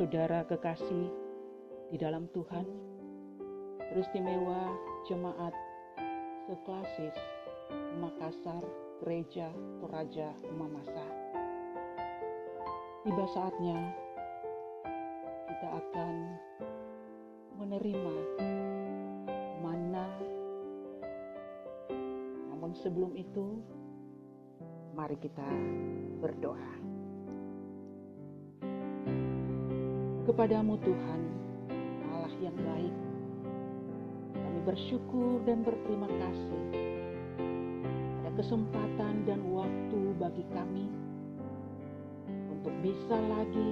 saudara kekasih di dalam Tuhan, teristimewa jemaat seklasis Makassar Gereja Toraja Mamasa. Tiba saatnya kita akan menerima manna. Namun sebelum itu, mari kita berdoa. Kepadamu Tuhan, Allah yang baik, kami bersyukur dan berterima kasih ada kesempatan dan waktu bagi kami untuk bisa lagi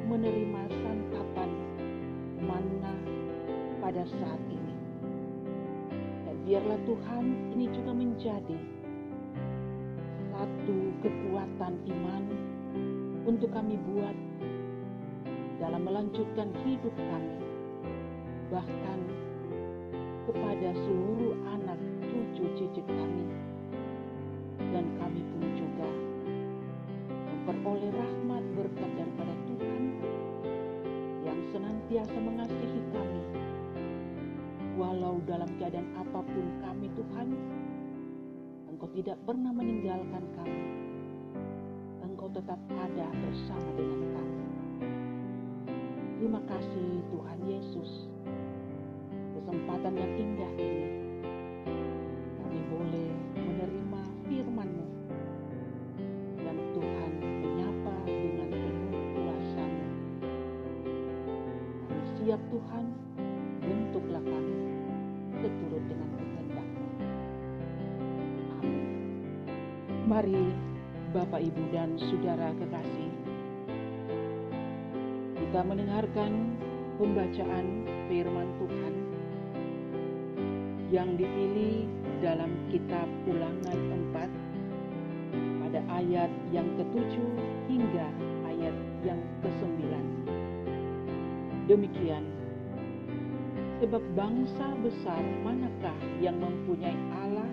menerima santapan manna pada saat ini. Dan biarlah Tuhan ini juga menjadi satu kekuatan iman untuk kami buat dalam melanjutkan hidup kami, bahkan kepada seluruh anak cucu cicit kami, dan kami pun juga memperoleh rahmat berkat daripada Tuhan yang senantiasa mengasihi kami. Walau dalam keadaan apapun kami Tuhan, Engkau tidak pernah meninggalkan kami. Engkau tetap ada bersama dengan kami. Terima kasih Tuhan Yesus, kesempatan yang indah ini kami boleh menerima firman-Mu, dan Tuhan menyapa dengan penuh kuasa-Mu. Kami siap Tuhan, bentuklah kami seturut dengan kehendak-Mu. Amin. Mari Bapak, Ibu, dan Saudara kekasih, kita mendengarkan pembacaan firman Tuhan yang dipilih dalam kitab Ulangan 4 pada ayat yang ke-7 hingga ayat yang ke-9. Demikian, sebab bangsa besar manakah yang mempunyai Allah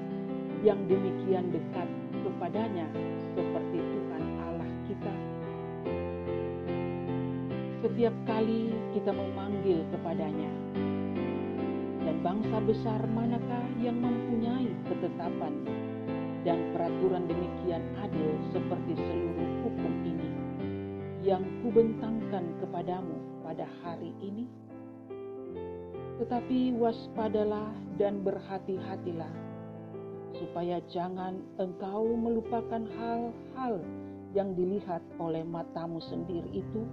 yang demikian dekat kepadanya seperti Tuhan Allah kita? Setiap kali kita memanggil kepadanya. Dan bangsa besar manakah yang mempunyai ketetapan dan peraturan demikian adil seperti seluruh hukum ini yang kubentangkan kepadamu pada hari ini? Tetapi waspadalah dan berhati-hatilah, supaya jangan engkau melupakan hal-hal yang dilihat oleh matamu sendiri itu,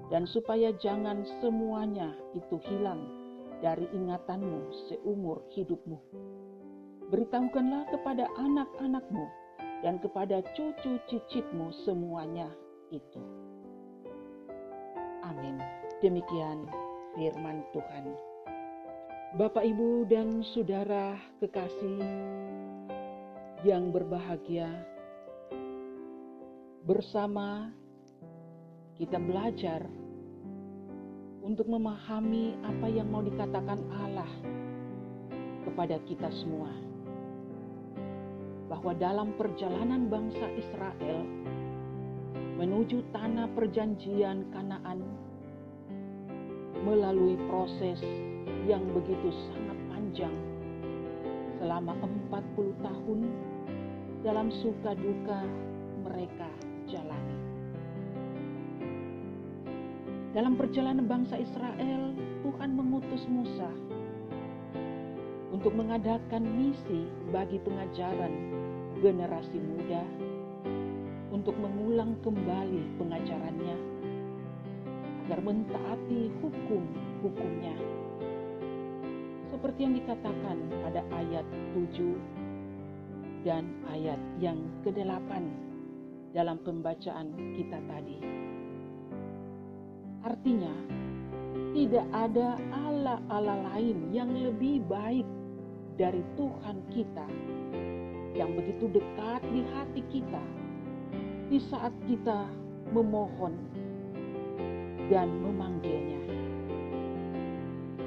dan supaya jangan semuanya itu hilang dari ingatanmu seumur hidupmu. Beritahukanlah kepada anak-anakmu dan kepada cucu cicitmu semuanya itu. Amin. Demikian firman Tuhan. Bapak, Ibu, dan Saudara kekasih yang berbahagia, bersama kita belajar untuk memahami apa yang mau dikatakan Allah kepada kita semua. Bahwa dalam perjalanan bangsa Israel menuju tanah perjanjian Kanaan melalui proses yang begitu sangat panjang selama 40 tahun dalam suka duka mereka jalani. Dalam perjalanan bangsa Israel, Tuhan mengutus Musa untuk mengadakan misi bagi pengajaran generasi muda, untuk mengulang kembali pengajarannya, agar mentaati hukum-hukumnya. Seperti yang dikatakan pada ayat 7 dan ayat yang ke-8 dalam pembacaan kita tadi. Artinya, tidak ada Allah lain yang lebih baik dari Tuhan kita, yang begitu dekat di hati kita di saat kita memohon dan memanggilnya.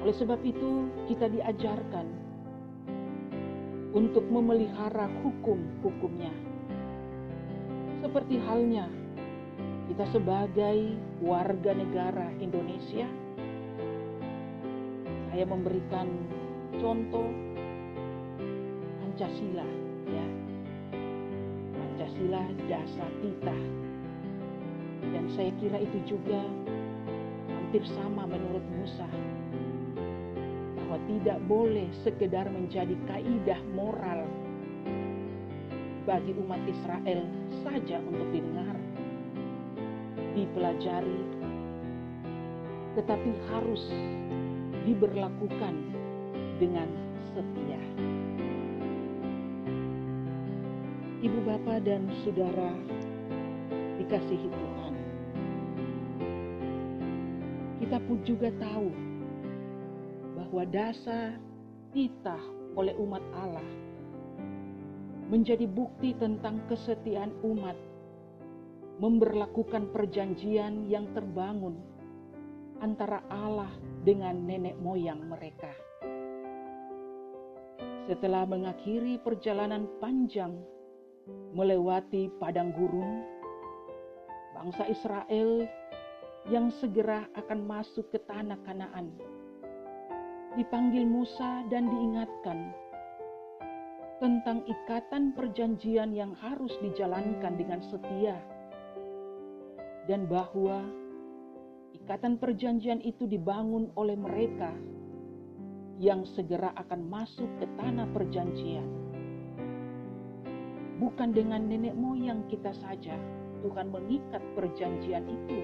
Oleh sebab itu, kita diajarkan untuk memelihara hukum-hukumnya. Seperti halnya kita sebagai warga negara Indonesia, saya memberikan contoh Pancasila, ya. Pancasila dasar kita. Dan saya kira itu juga hampir sama menurut Musa, bahwa tidak boleh sekedar menjadi kaidah moral bagi umat Israel saja untuk didengar, dipelajari, tetapi harus diberlakukan dengan setia. Ibu bapak dan saudara dikasihi Tuhan, kita pun juga tahu bahwa dasar titah oleh umat Allah menjadi bukti tentang kesetiaan umat memberlakukan perjanjian yang terbangun antara Allah dengan nenek moyang mereka. Setelah mengakhiri perjalanan panjang melewati padang gurun, bangsa Israel yang segera akan masuk ke tanah Kanaan dipanggil Musa dan diingatkan tentang ikatan perjanjian yang harus dijalankan dengan setia, dan bahwa ikatan perjanjian itu dibangun oleh mereka yang segera akan masuk ke tanah perjanjian. Bukan dengan nenek moyang kita saja Tuhan mengikat perjanjian itu,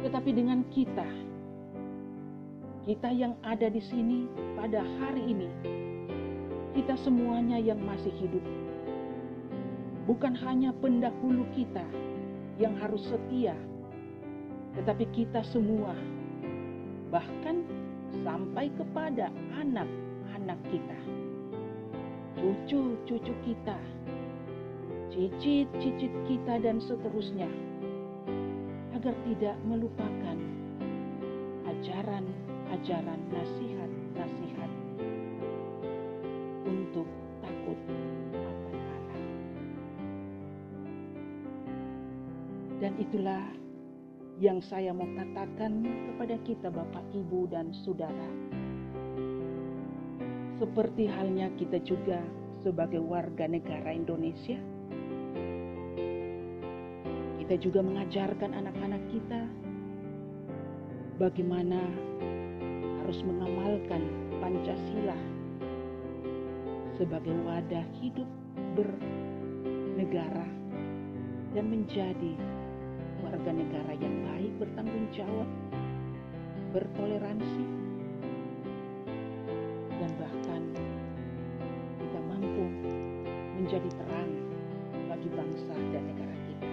tetapi dengan kita yang ada di sini pada hari ini, kita semuanya yang masih hidup. Bukan hanya pendahulu kita yang harus setia, tetapi kita semua, bahkan sampai kepada anak-anak kita, cucu-cucu kita, cicit-cicit kita, dan seterusnya, agar tidak melupakan ajaran-ajaran, nasihat-nasihat untuk takut akan Allah. Dan itulah yang saya mau katakan kepada kita Bapak, Ibu, dan Saudara. Seperti halnya kita juga sebagai warga negara Indonesia, kita juga mengajarkan anak-anak kita bagaimana harus mengamalkan Pancasila sebagai wadah hidup bernegara dan menjadi warga negara yang baik, bertanggung jawab, bertoleransi, dan bahkan kita mampu menjadi terang bagi bangsa dan negara kita.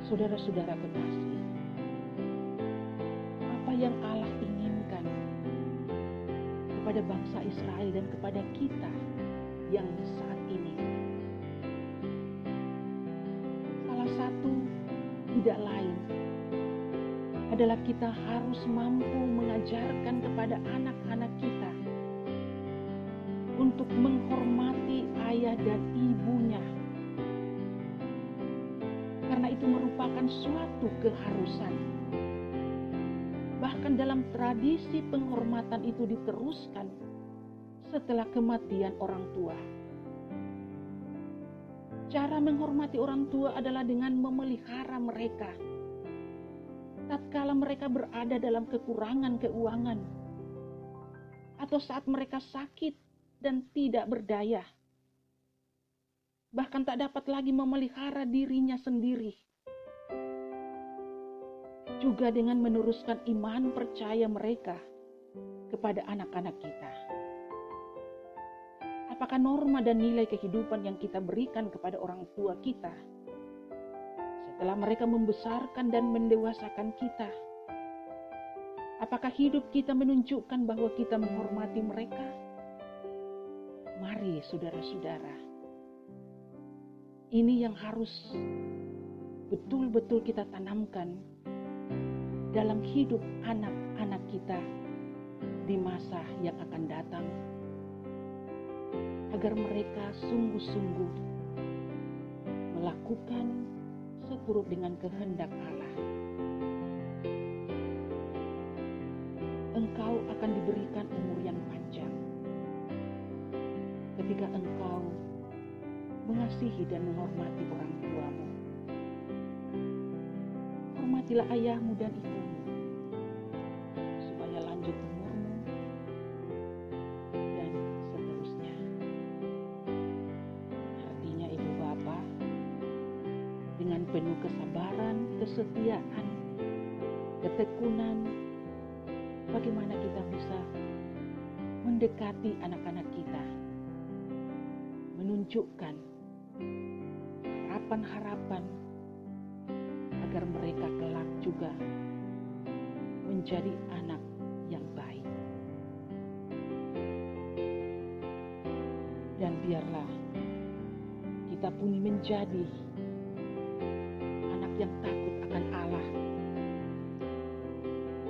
Saudara-saudara kekasih, apa yang Allah inginkan kepada bangsa Israel dan kepada kita yang saat ini, salah satu tidak lain adalah kita harus mampu mengajarkan kepada anak-anak kita untuk menghormati ayah dan ibunya, karena itu merupakan suatu keharusan. Bahkan dalam tradisi penghormatan itu diteruskan setelah kematian orang tua. Cara menghormati orang tua adalah dengan memelihara mereka tatkala mereka berada dalam kekurangan keuangan, atau saat mereka sakit dan tidak berdaya, bahkan tak dapat lagi memelihara dirinya sendiri. Juga dengan meneruskan iman percaya mereka kepada anak-anak kita. Apakah norma dan nilai kehidupan yang kita berikan kepada orang tua kita setelah mereka membesarkan dan mendewasakan kita? Apakah hidup kita menunjukkan bahwa kita menghormati mereka? Mari saudara-saudara, ini yang harus betul-betul kita tanamkan dalam hidup anak-anak kita di masa yang akan datang, agar mereka sungguh-sungguh melakukan seturut dengan kehendak Allah. Engkau akan diberikan umur yang panjang ketika engkau mengasihi dan menghormati orang tuamu. Hormatilah ayahmu dan ibumu, supaya lanjut umurmu, dan seterusnya. Artinya ibu bapa, dengan penuh kesabaran, kesetiaan, ketekunan, bagaimana kita bisa mendekati anak-anak kita, menunjukkan harapan-harapan agar mereka kelak juga menjadi anak yang baik. Dan biarlah kita pun menjadi anak yang takut akan Allah,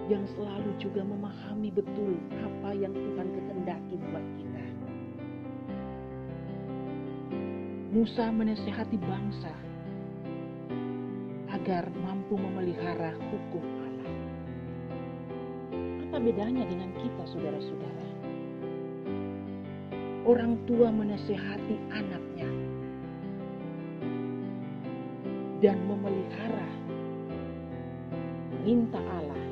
yang selalu juga memahami betul apa yang Tuhan kehendaki buat kita. Musa menasihati bangsa agar mampu memelihara hukum Allah. Apa bedanya dengan kita, saudara-saudara? Orang tua menasihati anaknya dan memelihara perintah Allah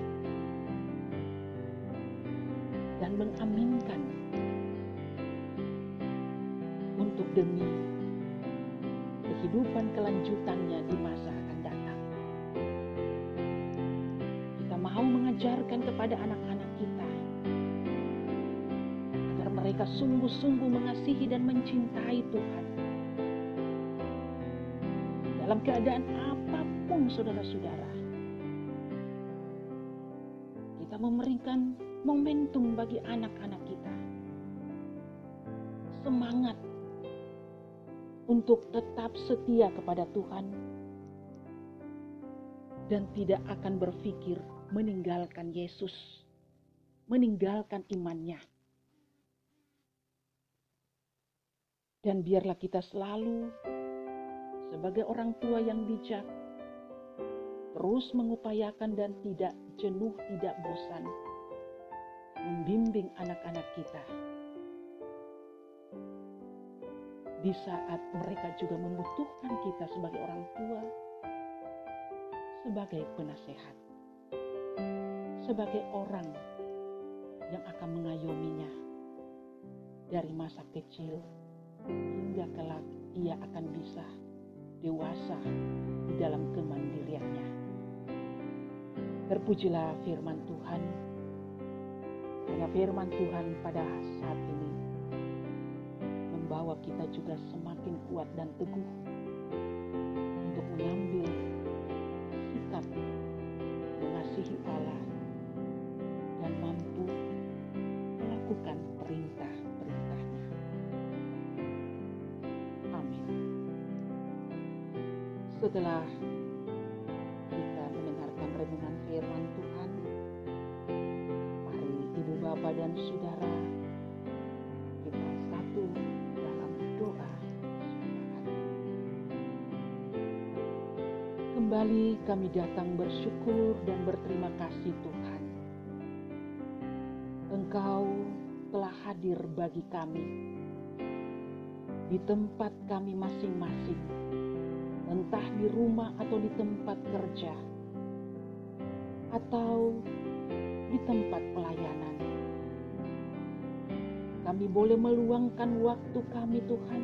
dan mengaminkan untuk demi kehidupan kelanjutannya di masa akan datang. Kita mau mengajarkan kepada anak-anak kita agar mereka sungguh-sungguh mengasihi dan mencintai Tuhan. Dalam keadaan apapun, saudara-saudara, kita memberikan momentum bagi anak-anak kita. Semangat untuk tetap setia kepada Tuhan dan tidak akan berpikir meninggalkan Yesus, meninggalkan imannya. Dan biarlah kita selalu sebagai orang tua yang bijak terus mengupayakan dan tidak jenuh, tidak bosan membimbing anak-anak kita di saat mereka juga membutuhkan kita sebagai orang tua, sebagai penasehat, sebagai orang yang akan mengayominya dari masa kecil hingga kelak ia akan bisa dewasa di dalam kemandiriannya. Terpujilah firman Tuhan, karena firman Tuhan pada saat ini membawa kita juga semakin kuat dan teguh untuk mengambil sikap mengasihi Allah dan mampu melakukan perintah-perintahnya. Amin. Setelah kita mendengarkan renungan firman Tuhan, mari ibu bapa dan saudara kita satu dalam doa syafaat. Kembali kami datang bersyukur dan berterima kasih Tuhan. Engkau telah hadir bagi kami di tempat kami masing-masing, entah di rumah atau di tempat kerja, atau di tempat pelayanan. Kami boleh meluangkan waktu kami Tuhan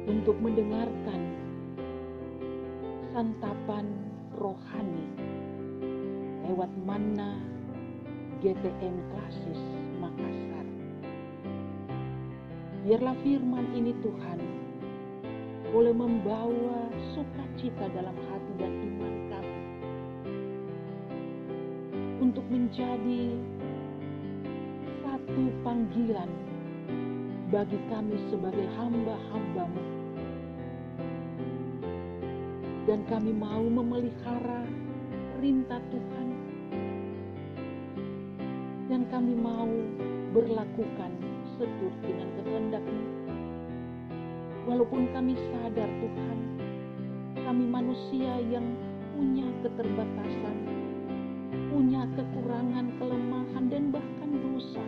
untuk mendengarkan santapan rohani lewat Manna GTM Klasis Makassar. Biarlah firman ini Tuhan boleh membawa sukacita dalam hati dan iman kami untuk menjadi satu panggilan bagi kami sebagai hamba-hamba-Mu. Dan kami mau memelihara perintah Tuhan. Dan kami mau berlakukan seturut dengan kehendak-Mu. Walaupun kami sadar Tuhan, kami manusia yang punya keterbatasan, punya kekurangan, kelemahan, dan bahkan dosa.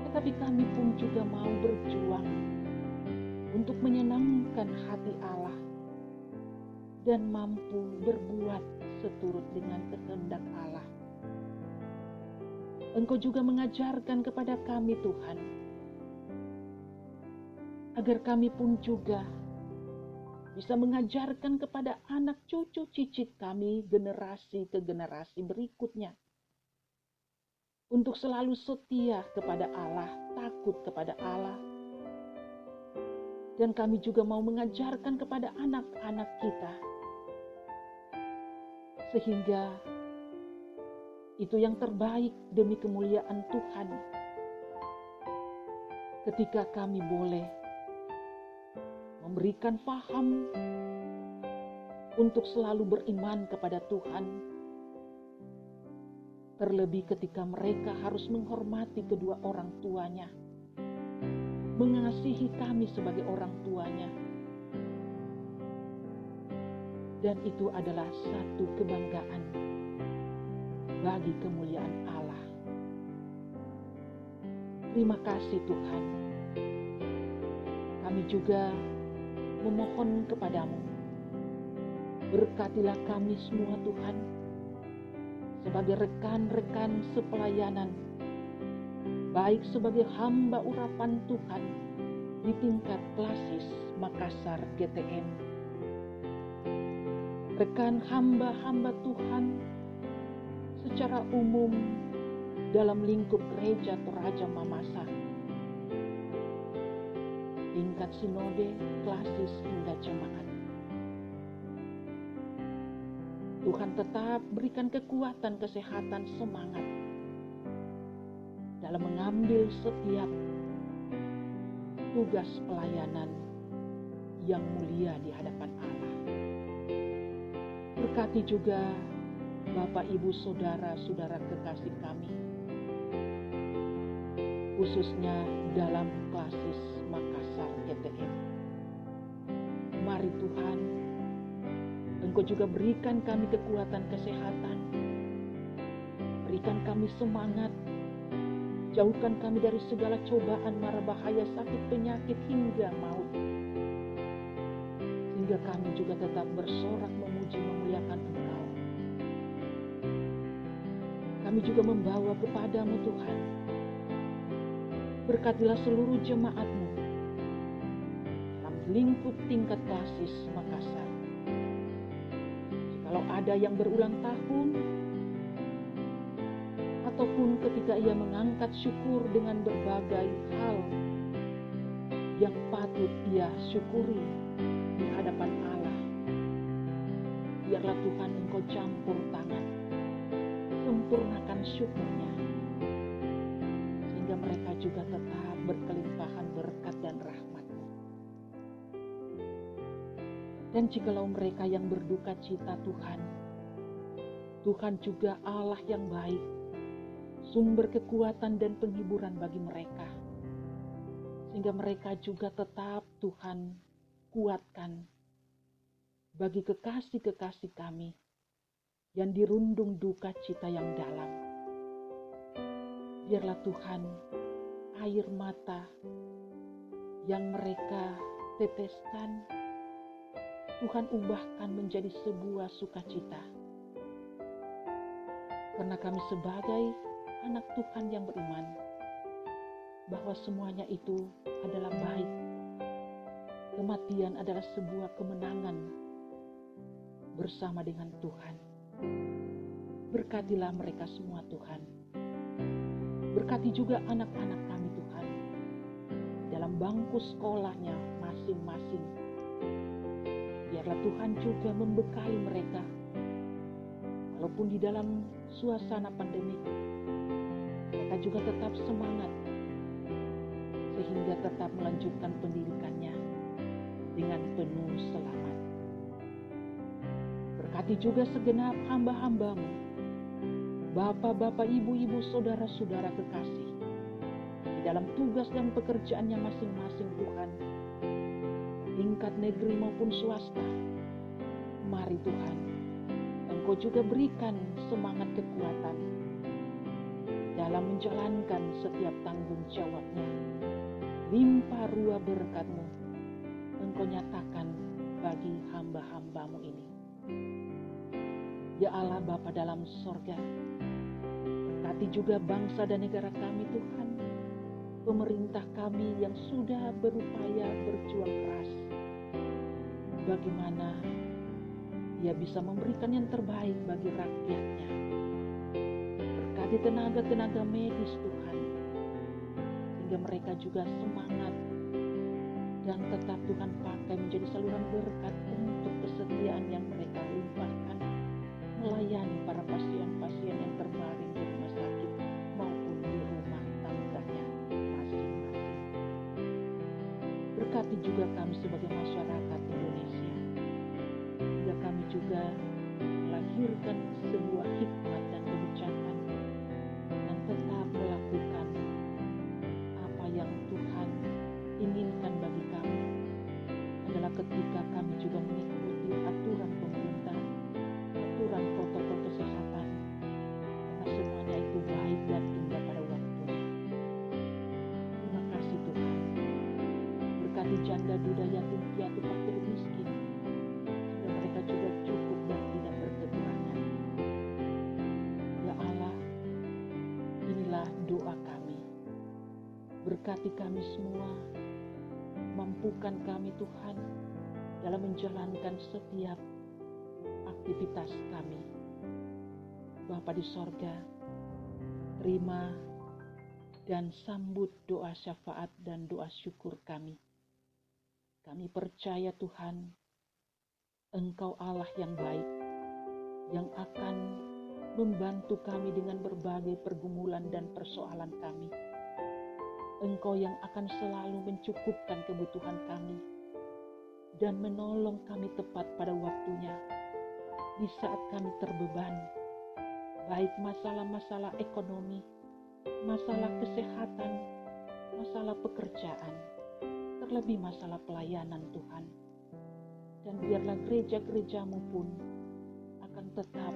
Tetapi kami pun juga mau berjuang untuk menyenangkan hati Allah dan mampu berbuat seturut dengan kehendak Allah. Engkau juga mengajarkan kepada kami Tuhan, agar kami pun juga bisa mengajarkan kepada anak cucu cicit kami generasi ke generasi berikutnya untuk selalu setia kepada Allah, takut kepada Allah. Dan kami juga mau mengajarkan kepada anak-anak kita, sehingga itu yang terbaik demi kemuliaan Tuhan. Ketika kami boleh memberikan faham untuk selalu beriman kepada Tuhan, terlebih ketika mereka harus menghormati kedua orang tuanya, mengasihi kami sebagai orang tuanya. Dan itu adalah satu kebanggaan bagi kemuliaan Allah. Terima kasih Tuhan. Kami juga memohon kepadamu, berkatilah kami semua Tuhan, sebagai rekan-rekan sepelayanan, baik sebagai hamba urapan Tuhan di tingkat klasis Makassar GTM, rekan hamba-hamba Tuhan secara umum dalam lingkup gereja Toraja Mamasa, tingkat sinode, klasis hingga jemaat. Tuhan tetap berikan kekuatan, kesehatan, semangat dalam mengambil setiap tugas pelayanan yang mulia di hadapan Allah. Berkati juga Bapak, Ibu, Saudara-saudara kekasih kami, khususnya dalam klasis Makassar GTM. Mari Tuhan, Engkau juga berikan kami kekuatan, kesehatan, berikan kami semangat, jauhkan kami dari segala cobaan, mara bahaya, sakit, penyakit, hingga maut. Sehingga kami juga tetap bersorak memuji memuliakan Engkau. Kami juga membawa kepadamu Tuhan. Berkatilah seluruh jemaat-Mu dalam lingkup tingkat klasis Makassar. Kalau ada yang berulang tahun, ataupun ketika ia mengangkat syukur dengan berbagai hal yang patut ia syukuri di hadapan Allah, biarlah Tuhan Engkau campur tangan, sempurnakan syukurnya, sehingga mereka juga tetap berkelimpahan berkat dan rahmat-Mu. Dan jikalau mereka yang berduka cita Tuhan, Tuhan juga Allah yang baik, sumber kekuatan dan penghiburan bagi mereka, sehingga mereka juga tetap Tuhan kuatkan bagi kekasih-kekasih kami yang dirundung duka cita yang dalam. Biarlah Tuhan air mata yang mereka teteskan, Tuhan ubahkan menjadi sebuah sukacita. Karena kami sebagai anak Tuhan yang beriman, bahwa semuanya itu adalah baik. Kematian adalah sebuah kemenangan bersama dengan Tuhan. Berkatilah mereka semua Tuhan. Berkati juga anak-anak kami Tuhan, dalam bangku sekolahnya masing-masing. Biarlah Tuhan juga membekali mereka, walaupun di dalam suasana pandemik, mereka juga tetap semangat, sehingga tetap melanjutkan pendidikannya dengan penuh selamat. Berkati juga segenap hamba-hamba-Mu, Bapak-bapak, ibu-ibu, saudara-saudara kekasih, di dalam tugas dan pekerjaannya masing-masing Tuhan, tingkat negeri maupun swasta. Mari Tuhan, Engkau juga berikan semangat kekuatan dalam menjalankan setiap tanggung jawabnya. Limpah ruah berkat-Mu Engkau nyatakan bagi hamba-hamba-Mu ini. Ya Allah Bapa dalam sorga, berkati juga bangsa dan negara kami Tuhan, pemerintah kami yang sudah berupaya berjuang keras. Bagaimana Ia bisa memberikan yang terbaik bagi rakyatnya. Berkati tenaga-tenaga medis Tuhan, sehingga mereka juga semangat dan tetap Tuhan pakai menjadi saluran berkat untuk kesetiaan yang mereka limpahkan melayani para pasien-pasien yang terbaring di rumah sakit maupun di rumah tangganya masing-masing. Berkati juga kami sebagai masyarakat Indonesia, sehingga kami juga melahirkan sebuah hikmat dan kebijakan dan tetap melakukan apa yang Tuhan inginkan bagi kami adalah ketika kami juga mengikuti aturan pemerintah, aturan protokol kesehatan, karena semuanya itu baik dan indah pada waktunya. Terima kasih Tuhan. Berkati janda, duda, yatim, piatu, fakir, miskin, sehingga mereka juga cukup dan tidak berkekurangan. Ya Allah, inilah doa kami. Berkati kami semua, mampukan kami Tuhan dalam menjalankan setiap aktivitas kami. Bapa di sorga, terima dan sambut doa syafaat dan doa syukur kami. Kami percaya Tuhan, Engkau Allah yang baik, yang akan membantu kami dengan berbagai pergumulan dan persoalan kami. Engkau yang akan selalu mencukupkan kebutuhan kami dan menolong kami tepat pada waktunya di saat kami terbeban, baik masalah-masalah ekonomi, masalah kesehatan, masalah pekerjaan, terlebih masalah pelayanan Tuhan. Dan biarlah gereja-gereja-Mu pun akan tetap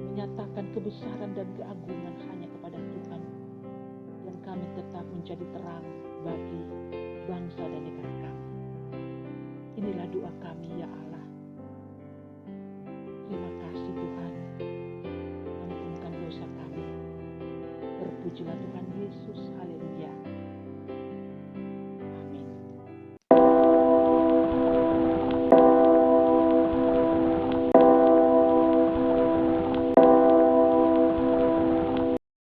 menyatakan kebesaran dan keagungan hanya kepada Tuhan, dan kami tetap menjadi terang bagi bangsa dan negara kami. Inilah doa kami ya Allah. Terima kasih Tuhan. Ampunkan dosa kami. Terpujilah Tuhan Yesus. Haleluya.